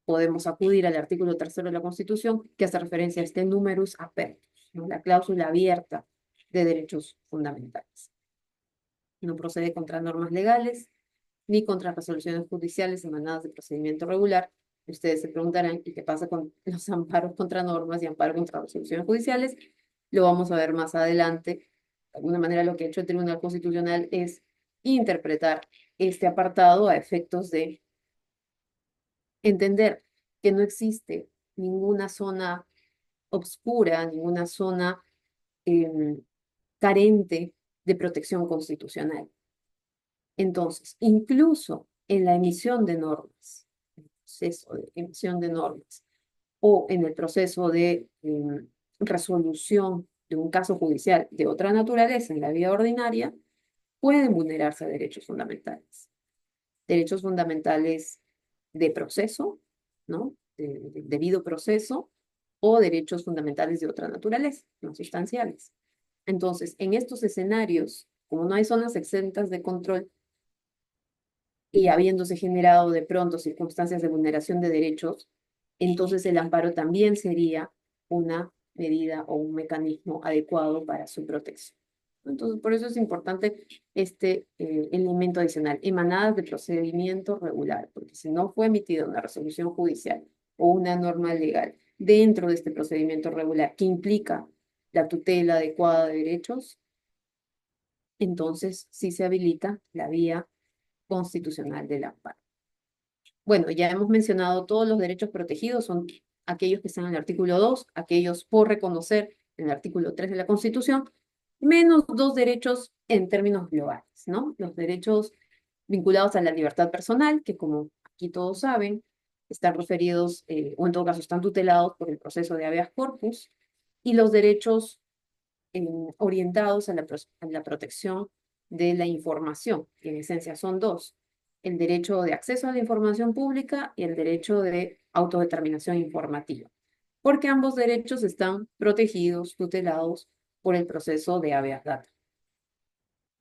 Speaker 1: podemos acudir al artículo tercero de la Constitución, que hace referencia a este numerus apertus, ¿no? La cláusula abierta de derechos fundamentales. No procede contra normas legales ni contra resoluciones judiciales emanadas de procedimiento regular. Ustedes se preguntarán, ¿y qué pasa con los amparos contra normas y amparos contra resoluciones judiciales? Lo vamos a ver más adelante. De alguna manera, lo que ha hecho el Tribunal Constitucional es interpretar este apartado a efectos de entender que no existe ninguna zona obscura, ninguna zona em, carente de protección constitucional. Entonces, incluso en la emisión de normas, el proceso de emisión de normas o en el proceso de resolución de un caso judicial de otra naturaleza en la vida ordinaria, pueden vulnerarse derechos fundamentales. Derechos fundamentales de proceso, ¿no? De debido proceso, o derechos fundamentales de otra naturaleza, no sustanciales. Entonces, en estos escenarios, como no hay zonas exentas de control y habiéndose generado de pronto circunstancias de vulneración de derechos, entonces el amparo también sería una medida o un mecanismo adecuado para su protección. Entonces, por eso es importante este elemento adicional, emanadas de procedimiento regular, porque si no fue emitida una resolución judicial o una norma legal dentro de este procedimiento regular que implica la tutela adecuada de derechos, entonces sí se habilita la vía constitucional del amparo. Bueno, ya hemos mencionado todos los derechos protegidos, son aquellos que están en el artículo 2, aquellos por reconocer en el artículo 3 de la Constitución, menos dos derechos en términos globales, ¿no? Los derechos vinculados a la libertad personal, que como aquí todos saben, están referidos, o en todo caso están tutelados por el proceso de habeas corpus, y los derechos orientados a la protección de la información, que en esencia son dos: el derecho de acceso a la información pública y el derecho de autodeterminación informativa, porque ambos derechos están protegidos, tutelados por el proceso de habeas data,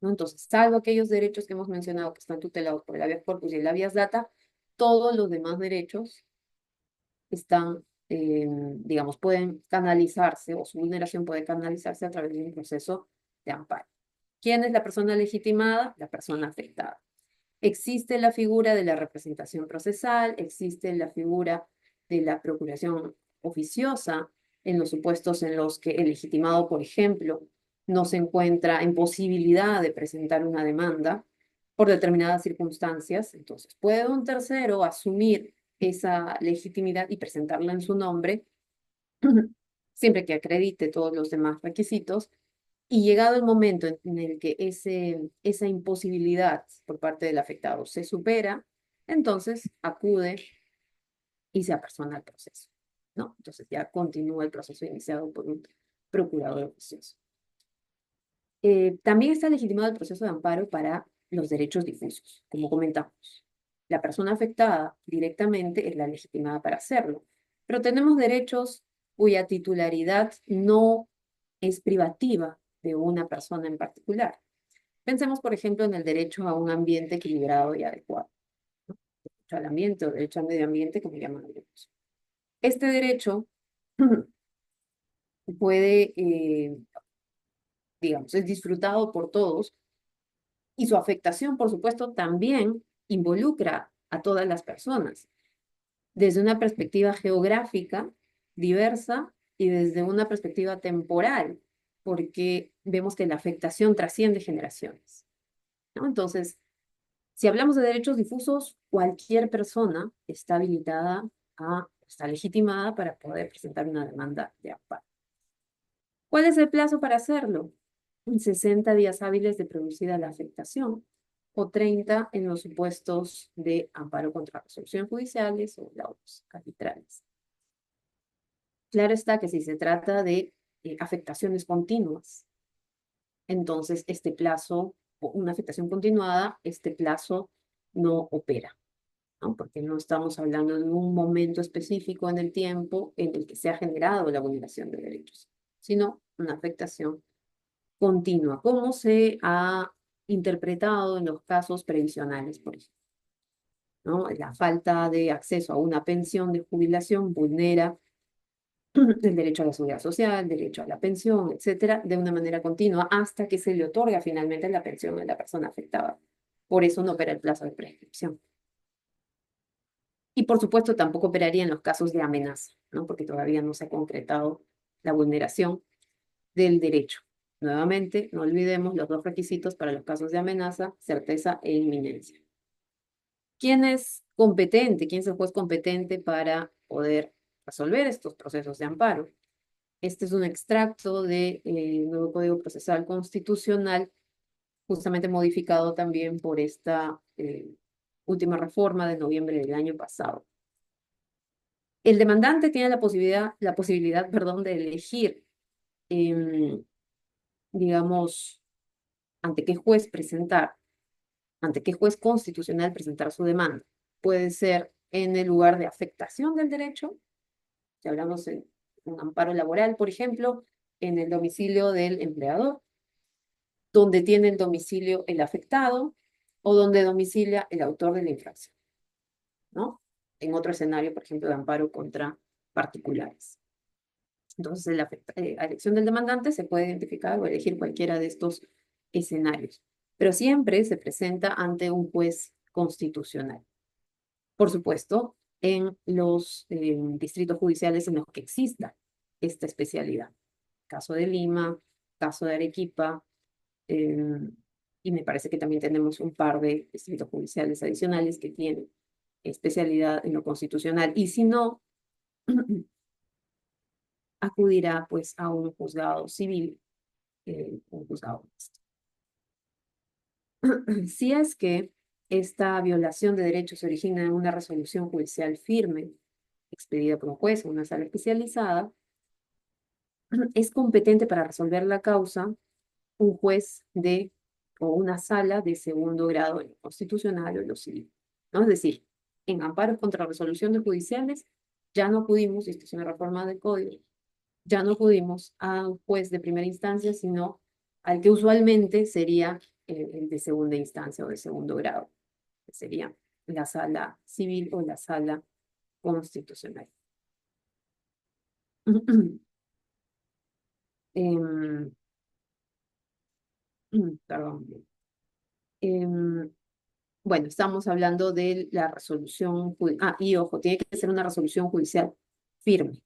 Speaker 1: ¿no? Entonces, salvo aquellos derechos que hemos mencionado que están tutelados por el habeas corpus y el habeas data, todos los demás derechos están, digamos, pueden canalizarse o su vulneración puede canalizarse a través de un proceso de amparo. ¿Quién es la persona legitimada? La persona afectada. Existe la figura de la representación procesal, existe la figura de la procuración oficiosa en los supuestos en los que el legitimado, por ejemplo, no se encuentra en posibilidad de presentar una demanda por determinadas circunstancias. Entonces, puede un tercero asumir esa legitimidad y presentarla en su nombre, siempre que acredite todos los demás requisitos. Y llegado el momento en el que esa imposibilidad por parte del afectado se supera, entonces acude y se apersona al proceso. ¿no? Entonces ya continúa el proceso iniciado por un procurador oficioso. También está legitimado el proceso de amparo para los derechos difusos, como comentamos. La persona afectada directamente es la legitimada para hacerlo, pero tenemos derechos cuya titularidad no es privativa de una persona en particular. Pensemos, por ejemplo, en el derecho a un ambiente equilibrado y adecuado, ¿no? Derecho al ambiente o derecho al medio ambiente, como llaman algunos. Este derecho puede, digamos, es disfrutado por todos y su afectación, por supuesto, también involucra a todas las personas, desde una perspectiva geográfica diversa y desde una perspectiva temporal, porque vemos que la afectación trasciende generaciones, ¿no? Entonces, si hablamos de derechos difusos, cualquier persona está habilitada está legitimada para poder presentar una demanda de amparo. ¿Cuál es el plazo para hacerlo? 60 días hábiles de producida la afectación o 30 en los supuestos de amparo contra resoluciones judiciales o laudos arbitrales. Claro está que si se trata de afectaciones continuas, entonces este plazo, o una afectación continuada, este plazo no opera, ¿no? Porque no estamos hablando de un momento específico en el tiempo en el que se ha generado la vulneración de derechos, sino una afectación continua, como se ha interpretado en los casos previsionales, por ejemplo, ¿no? La falta de acceso a una pensión de jubilación vulnera el derecho a la seguridad social, el derecho a la pensión, etcétera, de una manera continua hasta que se le otorga finalmente la pensión a la persona afectada. Por eso no opera el plazo de prescripción. Y por supuesto tampoco operaría en los casos de amenaza, ¿no? Porque todavía no se ha concretado la vulneración del derecho. Nuevamente, no olvidemos los dos requisitos para los casos de amenaza: certeza e inminencia. ¿Quién es competente? ¿Quién es el juez competente para poder resolver estos procesos de amparo? Este es un extracto del nuevo Código Procesal Constitucional, justamente modificado también por esta última reforma de noviembre del año pasado. El demandante tiene la posibilidad, perdón, de elegir, digamos, ante qué juez presentar, ante qué juez constitucional presentar su demanda. Puede ser en el lugar de afectación del derecho, si hablamos en un amparo laboral, por ejemplo, en el domicilio del empleador, donde tiene el domicilio el afectado o donde domicilia el autor de la infracción, ¿no? En otro escenario, por ejemplo, de amparo contra particulares. Entonces, la elección del demandante se puede identificar o elegir cualquiera de estos escenarios, pero siempre se presenta ante un juez constitucional. Por supuesto, en los distritos judiciales en los que exista esta especialidad. Caso de Lima, caso de Arequipa, y me parece que también tenemos un par de distritos judiciales adicionales que tienen especialidad en lo constitucional. Y si no, acudirá pues a un juzgado civil, un juzgado mixto. Si es que esta violación de derechos se origina en una resolución judicial firme, expedida por un juez o una sala especializada, es competente para resolver la causa un juez o una sala de segundo grado en lo constitucional o en lo civil, ¿no? Es decir, en amparos contra resoluciones judiciales ya no acudimos, y esto es una reforma del código, ya no acudimos a un juez de primera instancia, sino al que usualmente sería el de segunda instancia o de segundo grado, que sería la sala civil o la sala constitucional. Em, perdón. Em, bueno, estamos hablando de la resolución, y ojo, tiene que ser una resolución judicial firme,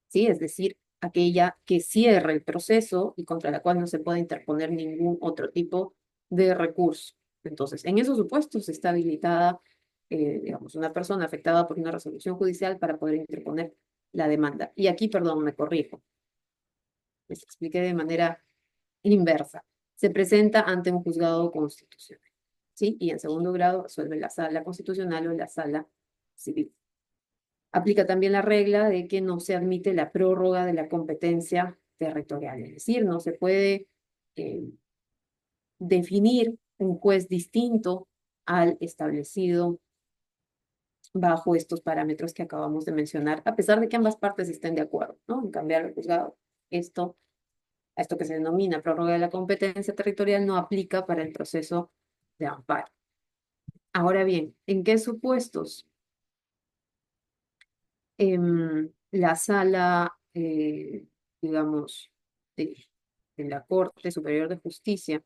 Speaker 1: ¿sí? Es decir, aquella que cierre el proceso y contra la cual no se pueda interponer ningún otro tipo de recurso. Entonces, en esos supuestos está habilitada, digamos, una persona afectada por una resolución judicial para poder interponer la demanda. Y aquí, perdón, me corrijo, les expliqué de manera inversa. Se presenta ante un juzgado constitucional, ¿sí? Y en segundo grado resuelve la sala constitucional o la sala civil. Aplica también la regla de que no se admite la prórroga de la competencia territorial, es decir, no se puede eh, definir un juez distinto al establecido bajo estos parámetros que acabamos de mencionar, a pesar de que ambas partes estén de acuerdo, ¿no? En cambiar el juzgado. A esto que se denomina prórroga de la competencia territorial no aplica para el proceso de amparo. Ahora bien, ¿en qué supuestos la sala, digamos, de, de la Corte Superior de Justicia,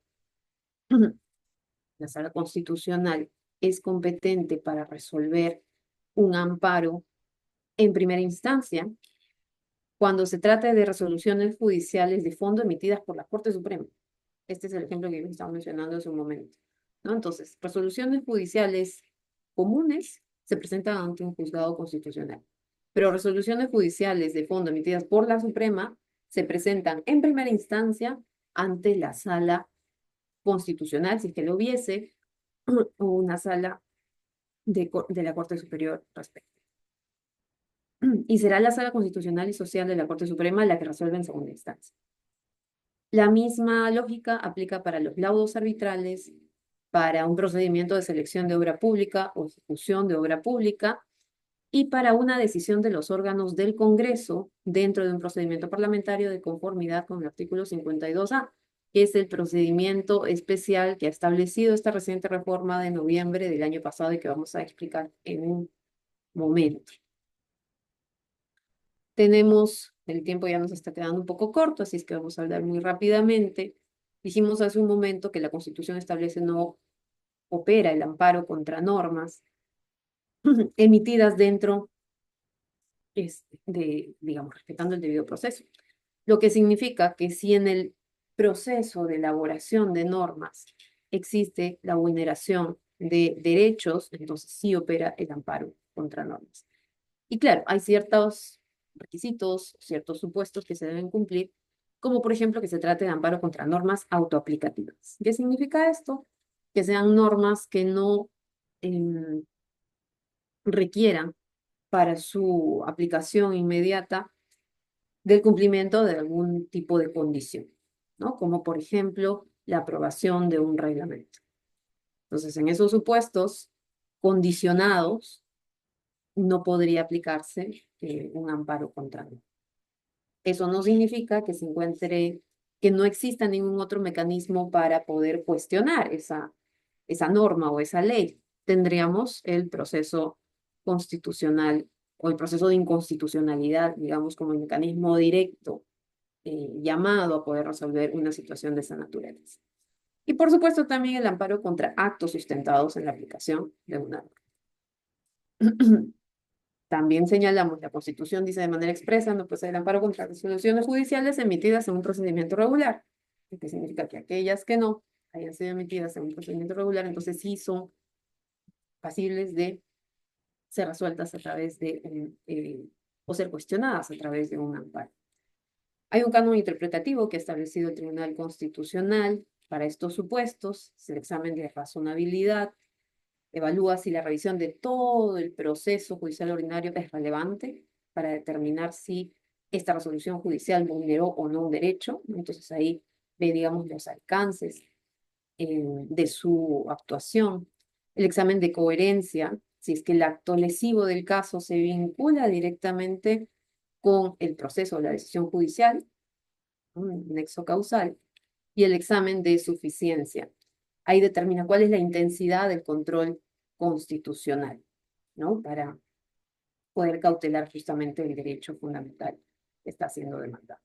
Speaker 1: la sala constitucional, es competente para resolver un amparo en primera instancia cuando se trate de resoluciones judiciales de fondo emitidas por la Corte Suprema? Este es el ejemplo que yo estaba mencionando hace un momento, ¿no? Entonces, resoluciones judiciales comunes se presentan ante un juzgado constitucional, pero resoluciones judiciales de fondo emitidas por la Suprema se presentan en primera instancia ante la sala constitucional, si es que lo hubiese, o una sala de la Corte Superior respecto. Y será la sala constitucional y social de la Corte Suprema la que resuelve en segunda instancia. La misma lógica aplica para los laudos arbitrales, para un procedimiento de selección de obra pública o ejecución de obra pública y para una decisión de los órganos del Congreso dentro de un procedimiento parlamentario de conformidad con el artículo 52A, que es el procedimiento especial que ha establecido esta reciente reforma de noviembre del año pasado y que vamos a explicar en un momento. El tiempo ya nos está quedando un poco corto, así es que vamos a hablar muy rápidamente. Dijimos hace un momento que la Constitución establece no opera el amparo contra normas emitidas dentro digamos, respetando el debido proceso. Lo que significa que si en el proceso de elaboración de normas existe la vulneración de derechos, entonces sí opera el amparo contra normas. Y claro, hay ciertos requisitos, ciertos supuestos que se deben cumplir, como por ejemplo que se trate de amparo contra normas autoaplicativas. ¿Qué significa esto? Que sean normas que no em, requieran para su aplicación inmediata del cumplimiento de algún tipo de condición, ¿no? Como por ejemplo la aprobación de un reglamento. Entonces, en esos supuestos condicionados, no podría aplicarse un amparo contra norma. Eso no significa que no exista ningún otro mecanismo para poder cuestionar esa norma o esa ley. Tendríamos el proceso constitucional o el proceso de inconstitucionalidad, digamos, como el mecanismo directo llamado a poder resolver una situación de esa naturaleza. Y por supuesto también el amparo contra actos sustentados en la aplicación de una norma. También señalamos, la Constitución dice de manera expresa, no procede el amparo contra resoluciones judiciales emitidas en un procedimiento regular, lo que significa que aquellas que no hayan sido emitidas en un procedimiento regular, entonces sí son pasibles de ser resueltas a través de o ser cuestionadas a través de un amparo. Hay un canon interpretativo que ha establecido el Tribunal Constitucional para estos supuestos, es el examen de razonabilidad, evalúa si la revisión de todo el proceso judicial ordinario es relevante para determinar si esta resolución judicial vulneró o no un derecho. Entonces ahí ve, digamos, los alcances de su actuación. El examen de coherencia, si es que el acto lesivo del caso se vincula directamente con el proceso o la decisión judicial, un nexo causal, y el examen de suficiencia. Ahí determina cuál es la intensidad del control constitucional, ¿no? Para poder cautelar justamente el derecho fundamental que está siendo demandado.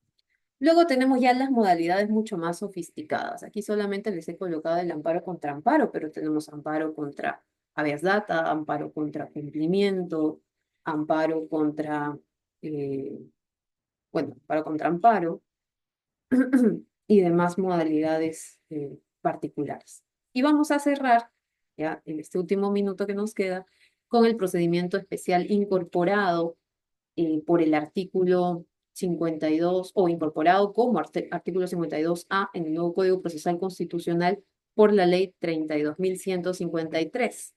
Speaker 1: Luego tenemos ya las modalidades mucho más sofisticadas. Aquí solamente les he colocado el amparo contra amparo, pero tenemos amparo contra habeas data, amparo contra cumplimiento, amparo contra, amparo contra amparo y demás modalidades particulares. Y vamos a cerrar, ya en este último minuto que nos queda, con el procedimiento especial incorporado por el artículo 52 o incorporado como artículo 52A en el nuevo Código Procesal Constitucional por la Ley 32.153,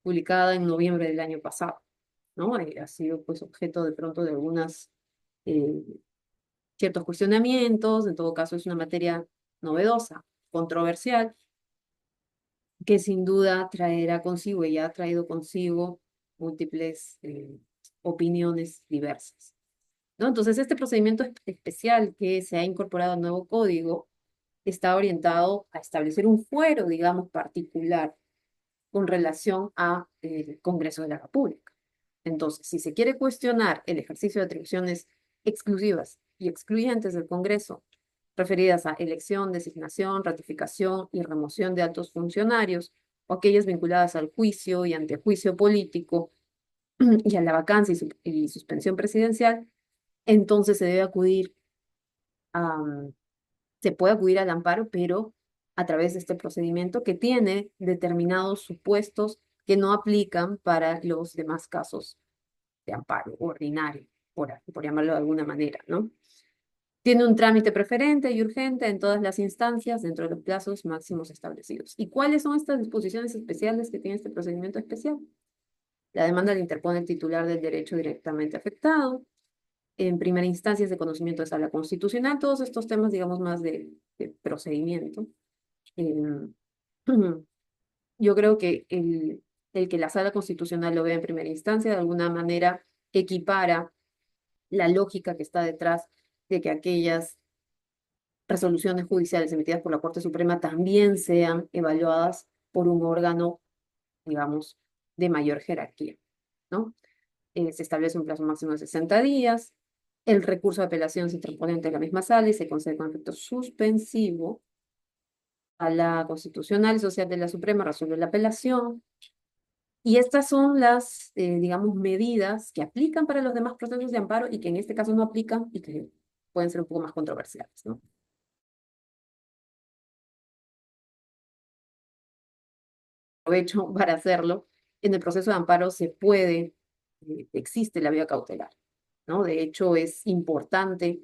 Speaker 1: publicada en noviembre del año pasado. ¿no? Ha sido pues objeto de pronto de algunas eh, ciertos cuestionamientos, en todo caso es una materia novedosa, controversial, que sin duda traerá consigo y ya ha traído consigo múltiples opiniones diversas, ¿no? Entonces, este procedimiento especial que se ha incorporado al nuevo código está orientado a establecer un fuero, digamos, particular con relación a el Congreso de la República. Entonces, si se quiere cuestionar el ejercicio de atribuciones exclusivas y excluyentes del Congreso, referidas a elección, designación, ratificación y remoción de altos funcionarios, o aquellas vinculadas al juicio y antejuicio político y a la vacancia y suspensión presidencial, entonces a, se puede acudir al amparo, pero a través de este procedimiento que tiene determinados supuestos que no aplican para los demás casos de amparo ordinario, por llamarlo de alguna manera, ¿no? Tiene un trámite preferente y urgente en todas las instancias dentro de los plazos máximos establecidos. ¿Y cuáles son estas disposiciones especiales que tiene este procedimiento especial? La demanda la interpone el titular del derecho directamente afectado. En primera instancia es de conocimiento de sala constitucional, todos estos temas, digamos, más de procedimiento. Eh, yo creo que el que la sala constitucional lo vea en primera instancia, de alguna manera, equipara la lógica que está detrás de que aquellas resoluciones judiciales emitidas por la Corte Suprema también sean evaluadas por un órgano, digamos, de mayor jerarquía, ¿no? Se establece un plazo máximo de 60 días, el recurso de apelación se interpone ante la misma sala y se concede con efecto suspensivo a la Constitucional y Social de la Suprema, resuelve la apelación. Y estas son las, digamos, medidas que aplican para los demás procesos de amparo y que en este caso no aplican y que pueden ser un poco más controversiales, ¿no? Aprovecho para hacerlo. En el proceso de amparo se puede, existe la vía cautelar, ¿no? De hecho, es importante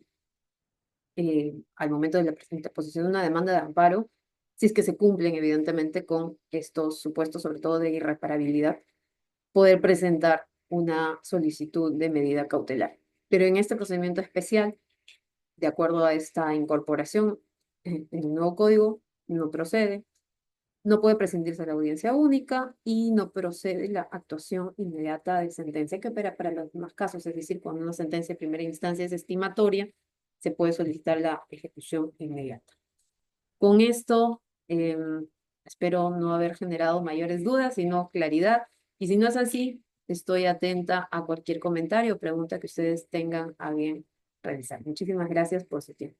Speaker 1: al momento de la interposición de una demanda de amparo, si es que se cumplen evidentemente con estos supuestos, sobre todo de irreparabilidad, poder presentar una solicitud de medida cautelar. Pero en este procedimiento especial, de acuerdo a esta incorporación en el nuevo código, no procede, no puede prescindirse la audiencia única y no procede la actuación inmediata de sentencia que opera para los demás casos, es decir, cuando una sentencia de primera instancia es estimatoria, se puede solicitar la ejecución inmediata. Con esto, espero no haber generado mayores dudas, sino claridad. Y si no es así, estoy atenta a cualquier comentario o pregunta que ustedes tengan a bien realizar. Muchísimas gracias por su tiempo.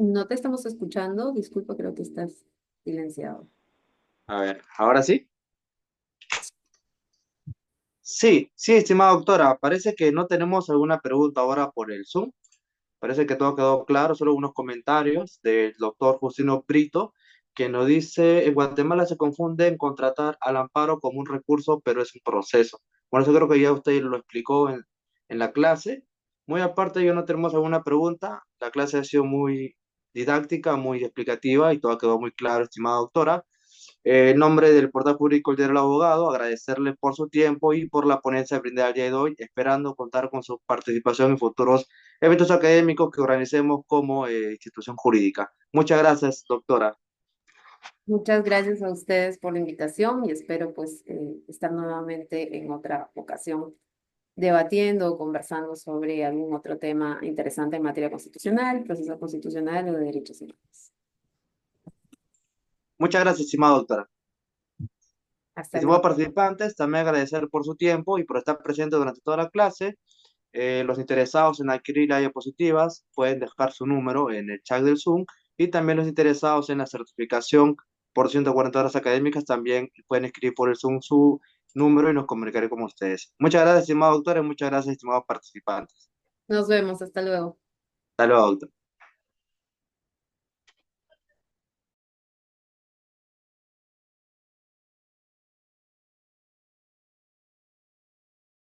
Speaker 1: No te estamos escuchando, disculpa, creo que estás silenciado.
Speaker 2: A ver, ¿ahora sí? Sí, sí, estimada doctora, parece que no tenemos alguna pregunta ahora por el Zoom. Parece que todo quedó claro, solo unos comentarios del doctor Justino Brito, que nos dice, en Guatemala se confunde en contratar al amparo como un recurso, pero es un proceso. Bueno, eso creo que ya usted lo explicó en la clase. Muy aparte, yo no tenemos alguna pregunta. La clase ha sido muy didáctica, muy explicativa y todo quedó muy claro, estimada doctora. En nombre del Portal Público del Abogado, agradecerle por su tiempo y por la ponencia brindada el día de hoy, esperando contar con su participación en futuros eventos académicos que organicemos como institución jurídica. Muchas gracias, doctora.
Speaker 1: Muchas gracias a ustedes por la invitación y espero pues estar nuevamente en otra ocasión debatiendo o conversando sobre algún otro tema interesante en materia constitucional, proceso constitucional o de derechos humanos.
Speaker 2: Muchas gracias, estimada doctora.
Speaker 1: Hasta
Speaker 2: Estimados
Speaker 1: luego.
Speaker 2: participantes, también agradecer por su tiempo y por estar presentes durante toda la clase. Los interesados en adquirir las diapositivas pueden dejar su número en el chat del Zoom y también los interesados en la certificación por 140 horas académicas también pueden escribir por el Zoom su número y nos comunicaré con ustedes. Muchas gracias, estimados doctores, muchas gracias, estimados participantes.
Speaker 1: Nos vemos, hasta luego.
Speaker 2: Hasta luego, doctor.